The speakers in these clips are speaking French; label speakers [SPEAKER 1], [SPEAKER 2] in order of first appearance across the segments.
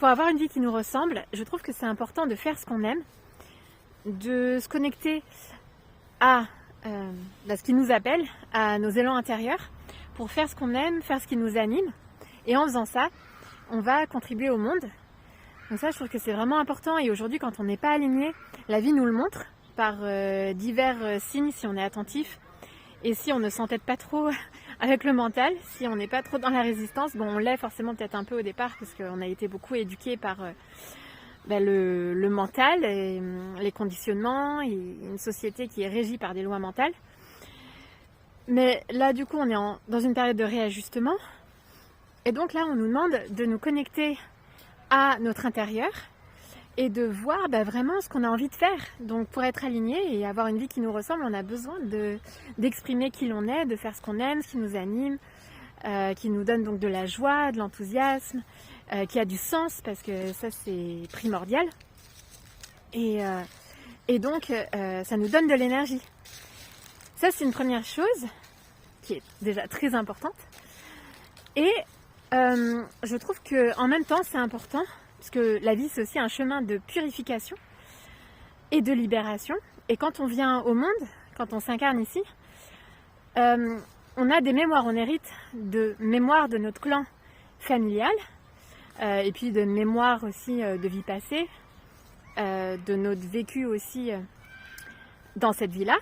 [SPEAKER 1] pour avoir une vie qui nous ressemble, je trouve que c'est important de faire ce qu'on aime, de se connecter à ce qui nous appelle, à nos élans intérieurs, pour faire ce qu'on aime, faire ce qui nous anime. Et en faisant ça, on va contribuer au monde. Donc ça, je trouve que c'est vraiment important. Et aujourd'hui, quand on n'est pas aligné, la vie nous le montre par divers signes, si on est attentif. Et si on ne s'entête pas trop avec le mental, si on n'est pas trop dans la résistance, bon, on l'est forcément peut-être un peu au départ, parce qu'on a été beaucoup éduqué par le mental, et les conditionnements, et une société qui est régie par des lois mentales. Mais là, du coup, on est dans une période de réajustement. Et donc là, on nous demande de nous connecter à notre intérieur et de voir vraiment ce qu'on a envie de faire. Donc pour être aligné et avoir une vie qui nous ressemble, on a besoin d'exprimer qui l'on est, de faire ce qu'on aime, ce qui nous anime, qui nous donne donc de la joie, de l'enthousiasme, qui a du sens, parce que ça c'est primordial. Et donc ça nous donne de l'énergie. Ça c'est une première chose qui est déjà très importante. Et je trouve qu'en même temps c'est important, parce que la vie c'est aussi un chemin de purification et de libération. Et quand on vient au monde, quand on s'incarne ici, on a des mémoires, on hérite de mémoires de notre clan familial, et puis de mémoires aussi de vie passée, de notre vécu aussi dans cette vie-là.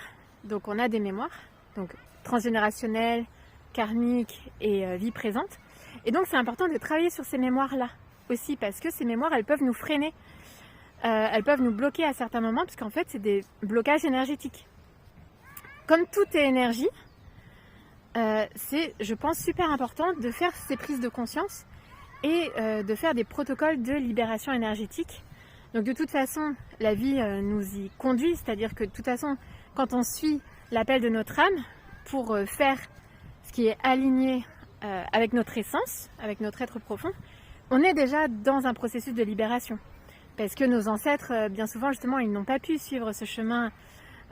[SPEAKER 1] Donc on a des mémoires, donc transgénérationnelles, karmiques et vie présente. Et donc c'est important de travailler sur ces mémoires-là aussi, parce que ces mémoires, elles peuvent nous freiner, elles peuvent nous bloquer à certains moments, parce qu'en fait c'est des blocages énergétiques. Comme tout est énergie, c'est, je pense, super important de faire ces prises de conscience et de faire des protocoles de libération énergétique. Donc de toute façon, la vie nous y conduit, c'est-à-dire que de toute façon, quand on suit l'appel de notre âme pour faire ce qui est aligné avec notre essence, avec notre être profond, on est déjà dans un processus de libération. Parce que nos ancêtres, bien souvent, justement, ils n'ont pas pu suivre ce chemin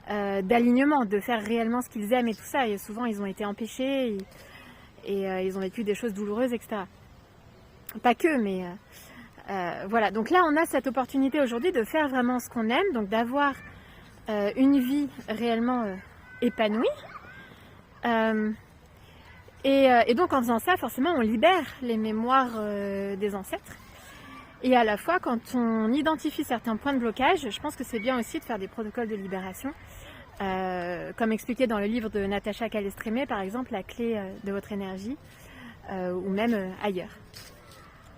[SPEAKER 1] d'alignement, de faire réellement ce qu'ils aiment et tout ça. Et souvent, ils ont été empêchés et ils ont vécu des choses douloureuses, etc. Pas que, mais voilà. Donc là, on a cette opportunité aujourd'hui de faire vraiment ce qu'on aime, donc d'avoir une vie réellement épanouie. Et donc en faisant ça, forcément, on libère les mémoires des ancêtres. Et à la fois, quand on identifie certains points de blocage, je pense que c'est bien aussi de faire des protocoles de libération. Comme expliqué dans le livre de Natacha Calestrémé, par exemple, la clé de votre énergie, ou même ailleurs.